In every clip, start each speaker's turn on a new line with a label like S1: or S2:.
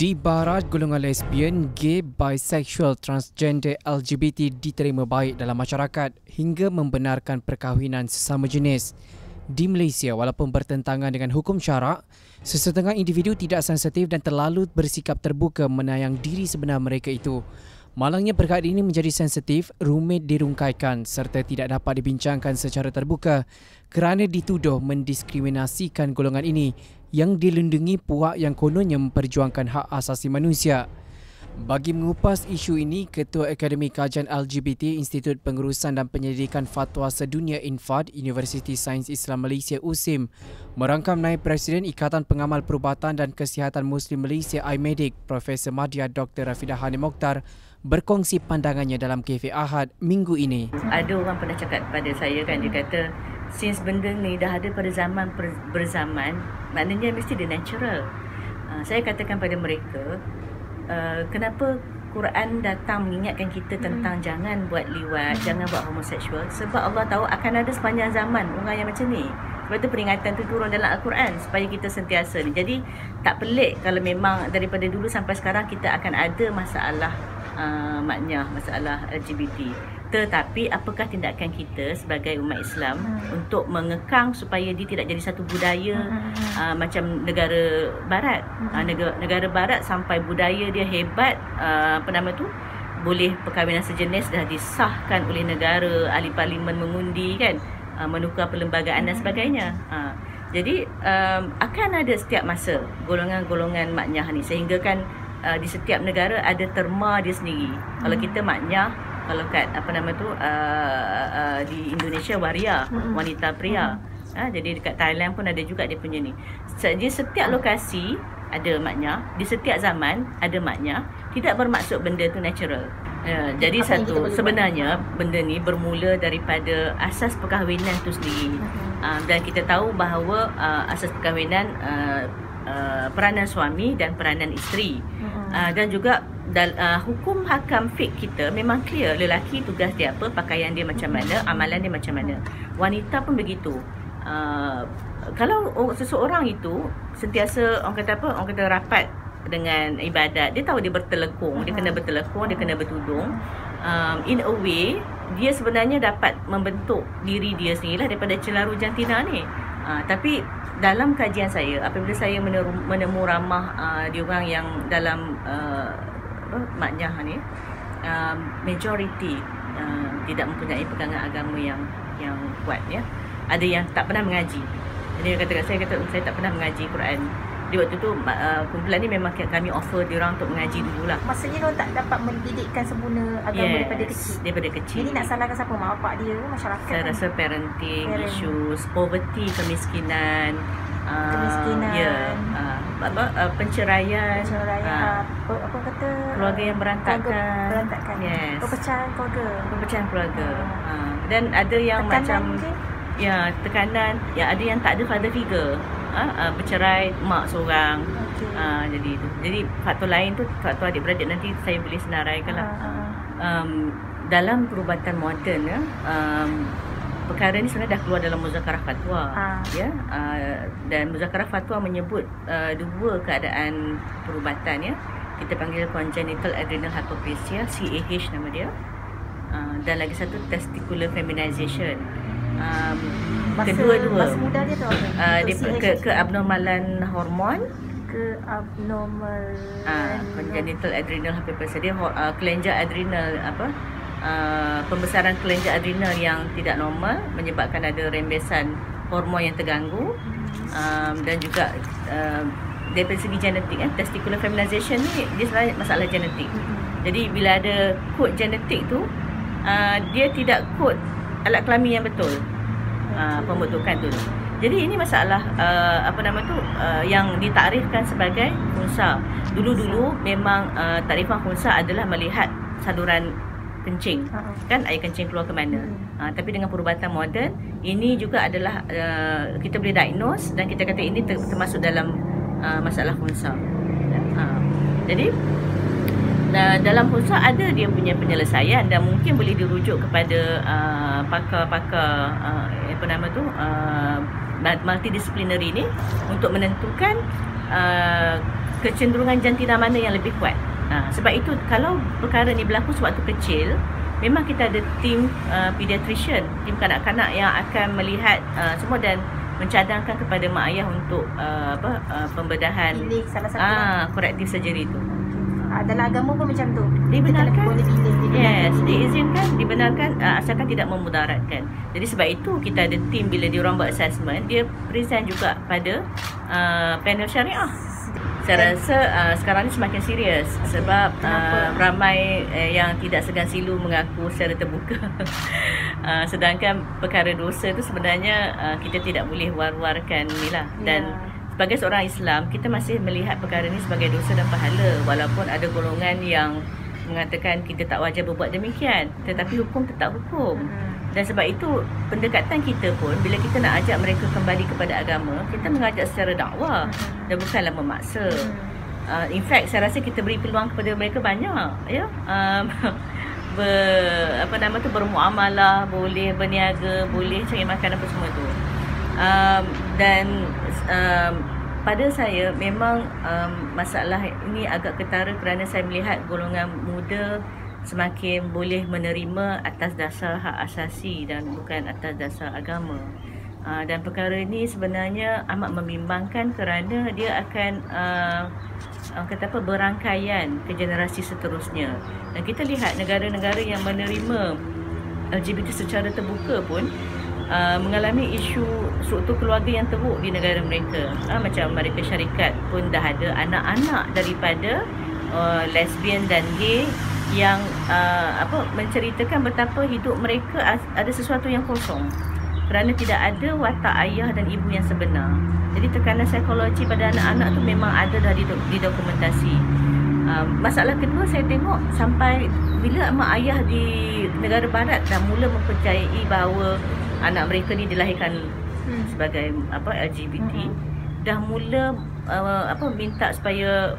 S1: Di Barat, golongan lesbian, gay, bisexual, transgender, LGBT diterima baik dalam masyarakat hingga membenarkan perkahwinan sesama jenis. Di Malaysia, walaupun bertentangan dengan hukum syarak, sesetengah individu tidak sensitif dan terlalu bersikap terbuka menayang diri sebenar mereka itu. Malangnya perkara ini menjadi sensitif, rumit dirungkaikan serta tidak dapat dibincangkan secara terbuka kerana dituduh mendiskriminasikan golongan ini yang dilindungi puak yang kononnya memperjuangkan hak asasi manusia. Bagi mengupas isu ini, Ketua Akademi Kajian LGBT Institut Pengurusan dan Penyelidikan Fatwa Sedunia INFAD Universiti Sains Islam Malaysia USIM merangkam Naib Presiden Ikatan Pengamal Perubatan dan Kesihatan Muslim Malaysia IMEDIC Profesor Madya Dr. Rafidah Hani Mokhtar berkongsi pandangannya dalam Cafe Ahad minggu ini.
S2: Ada orang pernah cakap kepada saya kan, dia kata since benda ni dah ada pada zaman berzaman, maknanya mesti dia natural. Saya katakan pada mereka, kenapa Quran datang mengingatkan kita tentang jangan buat liwat, jangan buat homoseksual, sebab Allah tahu akan ada sepanjang zaman orang yang macam ni. Sebab tu peringatan tu turun dalam Al-Quran supaya kita sentiasa ni. Jadi tak pelik kalau memang daripada dulu sampai sekarang kita akan ada masalah maknya, masalah LGBT. Tetapi apakah tindakan kita sebagai umat Islam untuk mengekang supaya dia tidak jadi satu budaya macam negara barat. Negara barat sampai budaya dia hebat, boleh perkahwinan sejenis dah disahkan oleh negara, ahli parlimen mengundi kan, menukar perlembagaan dan sebagainya. Jadi akan ada setiap masa golongan-golongan maknyah ni, sehingga kan di setiap negara ada terma dia sendiri. Kalau kita maknyah, kalau kat di Indonesia waria, wanita pria. Jadi dekat Thailand pun ada juga dia punya ni. Jadi setiap lokasi ada maknya, di setiap zaman ada maknya. Tidak bermaksud benda tu natural. Jadi sebenarnya benda ni bermula daripada asas perkahwinan tu sendiri. Dan kita tahu bahawa asas perkahwinan peranan suami dan peranan isteri. Dan juga hukum hakam fiqh kita memang clear, lelaki tugas dia apa, pakaian dia macam mana, amalan dia macam mana. Wanita pun begitu. Kalau seseorang itu sentiasa orang kata rapat dengan ibadat, dia tahu dia bertelekung, dia kena bertelekung, dia kena bertudung. In a way, dia sebenarnya dapat membentuk diri dia sendirilah daripada celaru jantina ni. Tapi dalam kajian saya, apabila saya menemu ramah diorang yang dalam maknyah ni, majority tidak mempunyai pegangan agama yang kuat ya. Ada yang tak pernah mengaji. Jadi saya kata saya tak pernah mengaji Quran. Di waktu tu kumpulan ni memang kami offer diorang untuk mengaji dululah.
S3: Maksudnya diorang tak dapat mendidikkan sempurna agama
S2: daripada kecil.
S3: Jadi nak salahkan siapa? Mak bapak dia, masyarakat?
S2: Saya rasa parenting issues, poverty, kemiskinan, penceraian,
S3: apa kata,
S2: keluarga yang berantakan. Yes. Perpecahan keluarga. Dan ada yang tekanan tekanan, ada yang tak ada father figure. Bercerai, mak seorang. Jadi faktor lain tu, faktor adik-beradik, nanti saya boleh senaraikan lah. Dalam perubatan moden perkara ni sebenarnya dah keluar dalam muzakarah fatwa. Dan muzakarah fatwa menyebut dua keadaan perubatan ya. Kita panggil congenital adrenal hyperplasia, CAH nama dia. Dan lagi satu testicular feminization. Kedua-dua
S3: masa muda dia tu apa?
S2: Keabnormalan hormon, congenital adrenal hyperplasia, dia kelenjar adrenal pembesaran kelenjar adrenal yang tidak normal menyebabkan ada rembesan hormon yang terganggu. Dan juga daripada segi genetik, testicular feminization ni dia sebenarnya masalah genetik. Jadi bila ada kod genetik tu, dia tidak kod alat kelamin yang betul, pembentukan tu. Jadi ini masalah yang ditarifkan sebagai khunsa. Dulu-dulu memang tarifan khunsa adalah melihat saluran kencing, kan air kencing keluar ke mana. Tapi dengan perubatan moden, ini juga adalah kita boleh diagnose dan kita kata ini termasuk dalam masalah khunsa. Jadi dalam khunsa ada dia punya penyelesaian dan mungkin boleh dirujuk kepada pakar-pakar multidisciplinary ni untuk menentukan kecenderungan jantina mana yang lebih kuat. Sebab itu kalau perkara ni berlaku sewaktu kecil, memang kita ada tim pediatrician, tim kanak-kanak yang akan melihat semua dan mencadangkan kepada mak ayah untuk pembedahan
S3: Pilih salah satu
S2: corrective surgery tu.
S3: Dalam agama pun macam tu.
S2: Dibenarkan.
S3: Boleh pilih.
S2: Yes, diizinkan, dibenarkan asalkan tidak memudaratkan. Jadi sebab itu kita ada tim bila diorang buat assessment, dia present juga pada panel syariah. Saya rasa sekarang ni semakin serius sebab ramai yang tidak segan silu mengaku secara terbuka. Sedangkan perkara dosa tu sebenarnya kita tidak boleh war-warkan ni lah. Dan sebagai seorang Islam, kita masih melihat perkara ni sebagai dosa dan pahala, walaupun ada golongan yang mengatakan kita tak wajar berbuat demikian, tetapi hukum tetap hukum. Dan sebab itu pendekatan kita pun bila kita nak ajak mereka kembali kepada agama, kita mengajak secara dakwah dan bukanlah memaksa. In fact, saya rasa kita beri peluang kepada mereka banyak, ya. Bermuamalah, boleh berniaga, boleh cari makan apa semua tu. Pada saya memang masalah ini agak ketara kerana saya melihat golongan muda semakin boleh menerima atas dasar hak asasi dan bukan atas dasar agama. Dan perkara ini sebenarnya amat membimbangkan kerana dia akan berangkaian ke generasi seterusnya. Dan kita lihat negara-negara yang menerima LGBT secara terbuka pun mengalami isu struktur keluarga yang teruk di negara mereka. Macam Amerika Syarikat pun dah ada anak-anak daripada lesbian dan gay yang menceritakan betapa hidup mereka ada sesuatu yang kosong kerana tidak ada watak ayah dan ibu yang sebenar. Jadi tekanan psikologi pada anak-anak tu memang ada dah didokumentasi. Masalah kedua, saya tengok sampai bila mak ayah di negara barat dah mula mempercayai bahawa anak mereka ni dilahirkan sebagai LGBT, dah mula minta supaya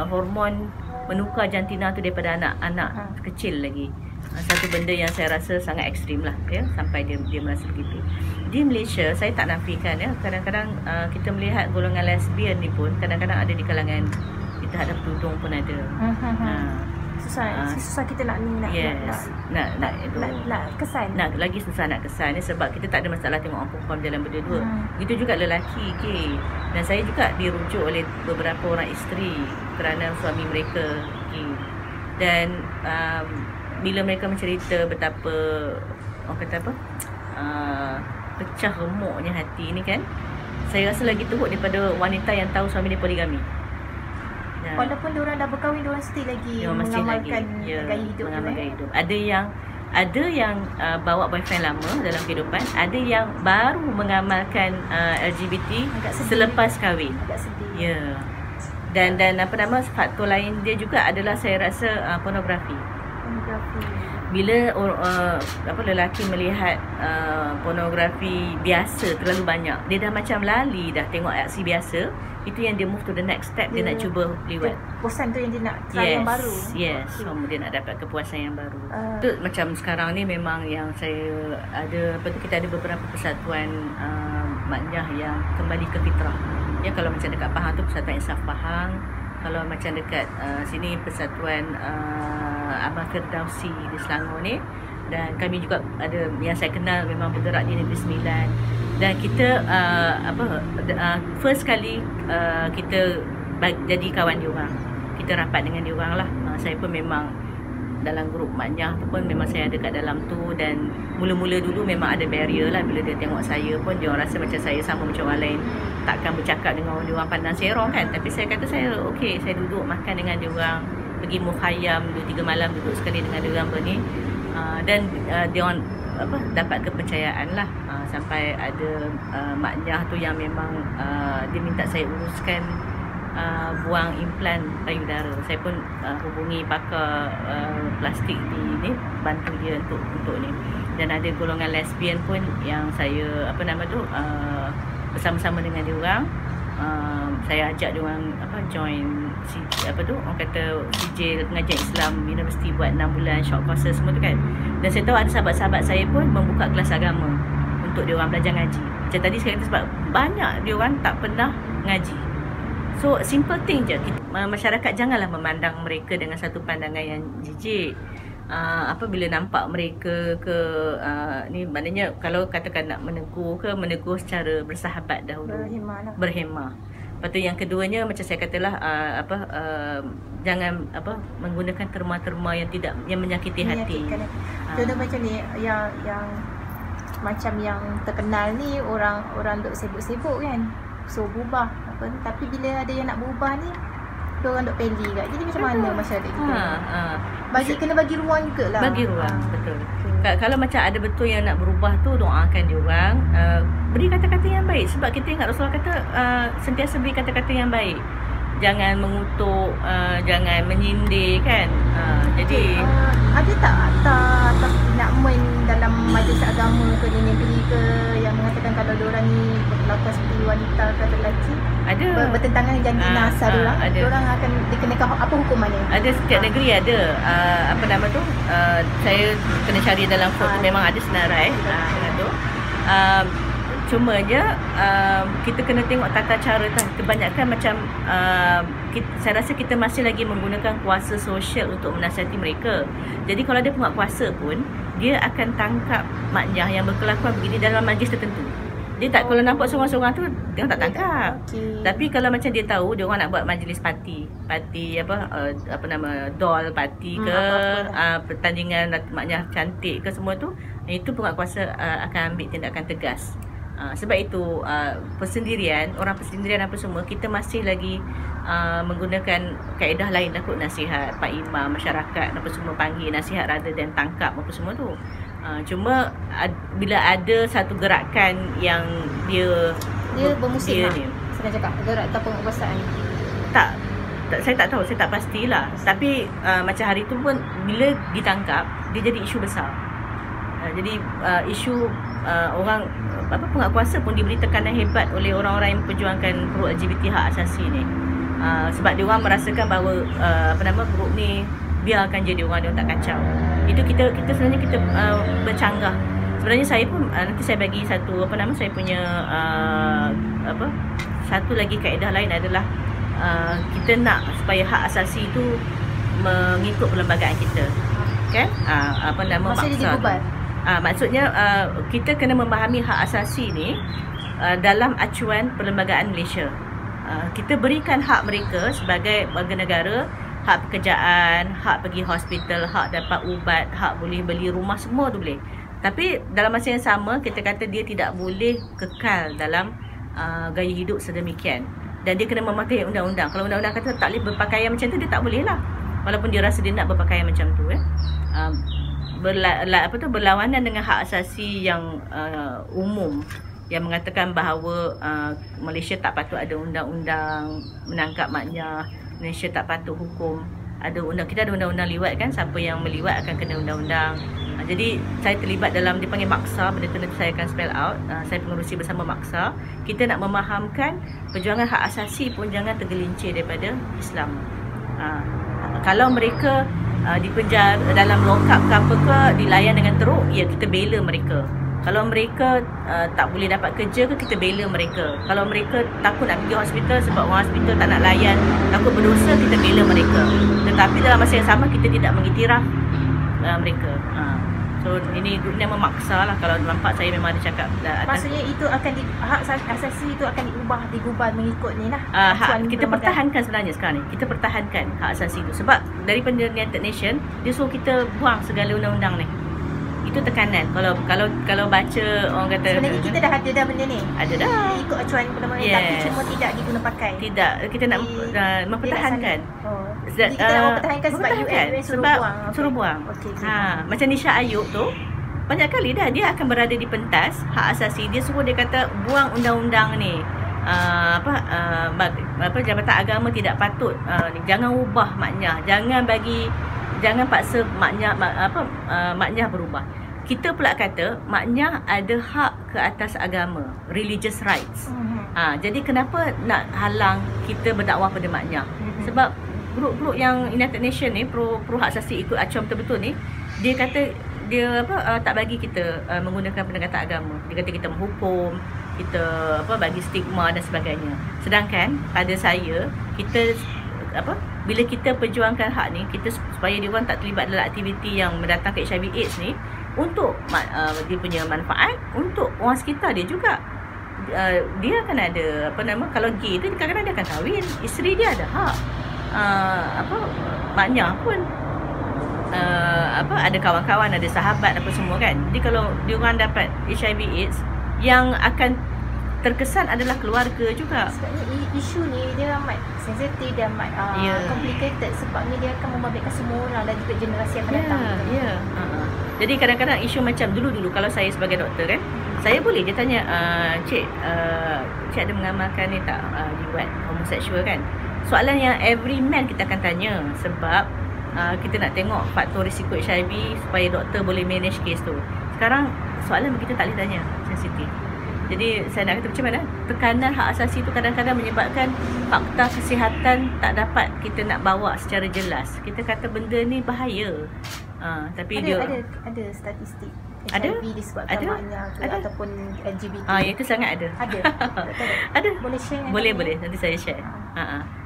S2: hormon menukar jantina tu daripada anak-anak kecil lagi. Satu benda yang saya rasa sangat ekstrim lah, ya, sampai dia merasa begitu. Di Malaysia, saya tak nafikan, ya, kadang-kadang kita melihat golongan lesbian ni pun kadang-kadang ada di kalangan kita, ada tudung pun ada.
S3: Susah kita nak kesan.
S2: Lagi susah nak kesan ni sebab kita tak ada masalah tengok orang perempuan berjalan berdua-dua. Begitu juga lelaki, gay. Dan saya juga dirujuk oleh beberapa orang isteri kerana suami mereka gay. Dan bila mereka mencerita betapa pecah remuknya hati ni kan, saya rasa lagi teruk daripada wanita yang tahu suami dia poligami.
S3: Walaupun diorang dah berkahwin, diorang still lagi mengamalkan gaya hidup. Ada yang bawa boyfriend lama dalam kehidupan, ada yang baru mengamalkan LGBT selepas kahwin. Agak sedih.
S2: Ya. Dan faktor lain dia juga adalah saya rasa pornografi. Bila lelaki melihat pornografi biasa terlalu banyak, dia dah macam lali dah tengok aksi biasa. Itu yang dia move to the next step, dia nak cuba liwat.
S3: Bosan tu yang dia nak try yang baru.
S2: Yes, dia nak dapat kepuasan yang baru. Tu macam sekarang ni memang yang saya ada, kita ada beberapa persatuan maknyah yang kembali ke fitrah. Ya, kalau macam dekat Pahang tu Persatuan Insaf Pahang. Kalau macam dekat sini Persatuan Amal Firdausi di Selangor ni. Dan kami juga ada yang saya kenal memang bergerak di Negeri Sembilan. Dan kita first kali kita jadi kawan diorang. Kita rapat dengan diorang lah. Saya pun memang dalam grup maknyah tu pun memang saya ada kat dalam tu. Dan mula-mula dulu memang ada barrier lah. Bila dia tengok saya pun dia rasa macam saya sama macam orang lain, takkan bercakap dengan orang, diorang pandang serong kan. Tapi saya kata saya okey, saya duduk makan dengan diorang, pergi mukhayyam 2-3 malam duduk sekali dengan diorang ni. Dan diorang dapat kepercayaan lah. Sampai ada maknyah tu yang memang dia minta saya uruskan buang implan payudara. Saya pun hubungi pakar plastik di ni, bantu dia untuk ni. Dan ada golongan lesbian pun yang saya bersama-sama dengan dia orang. Saya ajak dia orang join orang kata sijil pengajian Islam universiti buat 6 bulan short courses semua tu kan. Dan saya tahu ada sahabat-sahabat saya pun membuka kelas agama untuk dia orang belajar ngaji. Macam tadi saya kata sebab banyak dia orang tak pernah ngaji. So simple thing je. Masyarakat janganlah memandang mereka dengan satu pandangan yang jijik. Bila nampak mereka ke ni, maknanya kalau katakan nak menegur secara bersahabat dahulu, berhemah. Lepas tu yang keduanya macam saya katalah jangan menggunakan terma-terma yang menyakiti hati.
S3: Contoh macam ni yang macam yang terkenal ni, orang duk sibuk-sibuk kan, so berubah tapi bila ada yang nak berubah ni, orang duk peli kat. Jadi macam mana masyarakat kita kena bagi ruang jugalah.
S2: Bagi ruang, betul. Kalau macam ada betul yang nak berubah tu, doakan dia orang, beri kata-kata yang baik. Sebab kita ingat Rasulullah kata sentiasa beri kata-kata yang baik. Jangan mengutuk, jangan menyindir kan. Jadi
S3: ada tak nakmen dalam majlis agama ke negeri ke yang mengatakan kalau diorang ni berkelakuan seperti wanita ke lelaki, ada bertentangan dengan janji nasar diorang, diorang akan dikenakan apa hukumannya? Ada,
S2: setiap negeri ada. Saya kena cari dalam kod tu, memang ada senarai tu. Cumanya kita kena tengok tata cara kan. Kebanyakan macam saya rasa kita masih lagi menggunakan kuasa sosial untuk menasihati mereka. Jadi kalau ada penguatkuasa pun, dia akan tangkap maknya yang berkelakuan begini dalam majlis tertentu. Dia tak, kalau nampak seorang-seorang tu dia tak tangkap. Tapi kalau macam dia tahu dia orang nak buat majlis parti doll parti ke, pertandingan maknya cantik ke, semua tu, itu penguatkuasa akan ambil tindakan tegas. Sebab itu orang persendirian apa semua, kita masih lagi menggunakan kaedah lain lah kot, nasihat Pak Imam, masyarakat apa semua panggil nasihat rather than tangkap apa semua tu. Cuma bila ada satu gerakan yang dia
S3: bermusim ni, senang cakap gerakan penguasaan
S2: saya tak tahu, saya tak pastilah. Tapi macam hari tu pun bila ditangkap, dia jadi isu besar. Jadi isu orang penguatkuasa pun diberi tekanan hebat oleh orang-orang yang memperjuangkan pro LGBT hak asasi ni. Sebab dia orang merasakan bahawa grup ni biarkan je dia orang tak kacau. Itu kita sebenarnya kita bercanggah. Sebenarnya saya pun nanti saya bagi satu saya punya satu lagi kaedah lain adalah kita nak supaya hak asasi itu mengikut perlembagaan kita. Kan? Maksudnya kita kena memahami hak asasi ni dalam acuan Perlembagaan Malaysia. Kita berikan hak mereka sebagai warga negara, hak pekerjaan, hak pergi hospital, hak dapat ubat, hak boleh beli rumah, semua tu boleh. Tapi dalam masa yang sama kita kata dia tidak boleh kekal dalam gaya hidup sedemikian. Dan dia kena mematuhi undang-undang. Kalau undang-undang kata tak boleh berpakaian macam tu, dia tak boleh lah. Walaupun dia rasa dia nak berpakaian macam tu. Berlawanan dengan hak asasi yang umum yang mengatakan bahawa Malaysia tak patut ada undang-undang menangkap maknya, Malaysia tak patut hukum. Kita ada undang-undang liwat kan, siapa yang meliwat akan kena undang-undang. Jadi saya terlibat dalam, dipanggil Maksa, benda tu nanti saya akan spell out. Saya pengerusi bersama Maksa. Kita nak memahamkan perjuangan hak asasi pun jangan tergelincir daripada Islam. Kalau mereka dipenjara dalam lockup ke apa ke, dilayan dengan teruk, ya kita bela mereka. Kalau mereka tak boleh dapat kerja ke, kita bela mereka. Kalau mereka takut nak pergi hospital sebab orang hospital tak nak layan, takut berdosa, kita bela mereka. Tetapi dalam masa yang sama kita tidak mengiktiraf mereka. So ini dunia memaksa lah. Kalau nampak saya memang ada cakap
S3: maksudnya itu akan hak asasi itu akan digubal mengikut ni lah.
S2: Kita pertahankan sebenarnya sekarang ni. Kita pertahankan hak asasi itu. Sebab daripada United Nations, dia suruh kita buang segala undang-undang ni. Itu tekanan. Kalau baca orang kata
S3: sebenarnya kita dah ada dah benda ni.
S2: Ada dah.
S3: Ikut acuan perlembagaan, tapi cuma tidak diguna pakai.
S2: Tidak. Kita nak mempertahankan.
S3: Jadi kita nak mempertahankan sebab UN
S2: suruh buang. Macam Nisha Ayub tu, banyak kali dah dia akan berada di pentas hak asasi. Dia suruh, dia kata buang undang-undang ni. Jabatan agama tidak patut jangan ubah maknya, jangan paksa maknya berubah. Kita pula kata maknya ada hak ke atas agama, religious rights. Jadi kenapa nak halang kita berdakwah pada maknya? Sebab grup-grup yang United Nations ni pro hak asasi ikut acuan betul-betul ni, dia kata tak bagi kita menggunakan pendekatan agama. Dia kata kita menghukum, kita bagi stigma dan sebagainya. Sedangkan pada saya, kita bila kita perjuangkan hak ni, kita supaya dia orang tak terlibat dalam aktiviti yang mendatangkan HIV AIDS ni, untuk dia punya manfaat untuk orang sekitar dia juga. Dia akan ada kalau gay tu kadang-kadang dia akan kahwin, isteri dia ada hak. Maknya pun ada kawan-kawan, ada sahabat apa semua kan. Jadi kalau dia orang dapat HIV AIDS, yang akan terkesan adalah keluarga juga.
S3: Sebabnya isu ni dia amat sensitif, dia amat complicated, sebabnya dia akan membabitkan semua orang dan juga generasi yang akan datang.
S2: Jadi kadang-kadang isu macam dulu kalau saya sebagai doktor kan, saya boleh je tanya, cik ada mengamalkan ni tak dibuat homoseksual kan. Soalan yang every man kita akan tanya, sebab kita nak tengok faktor risiko HIV supaya doktor boleh manage kes tu. Sekarang soalan kita tak boleh tanya, sensitif. Jadi saya nak kata macam mana, tekanan hak asasi tu kadang-kadang menyebabkan fakta kesihatan tak dapat kita nak bawa secara jelas. Kita kata benda ni bahaya, tapi ada statistik HIV disebabkan maknya ataupun LGBT. Itu sangat ada. Ada.
S3: Boleh share?
S2: Boleh. Nanti saya share.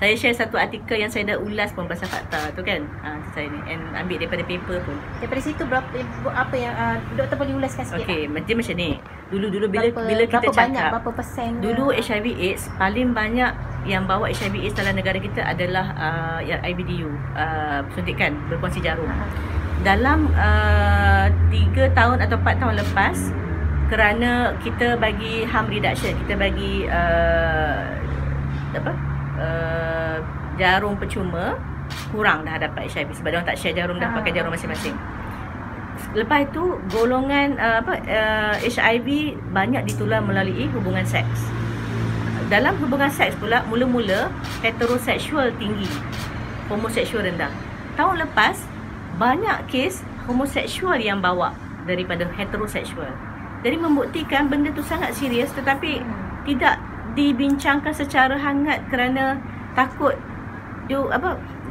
S2: Saya share satu artikel yang saya dah ulas pun pasal fakta tu kan. Saya ni ambil daripada paper pun.
S3: Daripada situ apa yang doktor boleh ulaskan sikit?
S2: Okey, macam ni. Dulu bila kita cakap
S3: berapa persen
S2: dulu HIV AIDS, paling banyak yang bawa HIV AIDS dalam negara kita adalah IBDU, suntikan berkongsi jarum. Dalam 3 tahun atau 4 tahun lepas, kerana kita bagi harm reduction, kita bagi jarum percuma, kurang dah dapat HIV sebab dia orang tak share jarum, dah pakai jarum masing-masing. Lepas itu golongan HIV banyak ditular melalui hubungan seks. Dalam hubungan seks pula mula-mula heteroseksual tinggi, homoseksual rendah. Tahun lepas banyak kes homoseksual yang bawa daripada heteroseksual. Jadi membuktikan benda tu sangat serius, tetapi tidak dibincangkan secara hangat kerana takut dia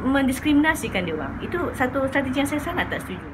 S2: mendiskriminasikan dia orang. Itu satu strategi yang saya sangat tak setuju.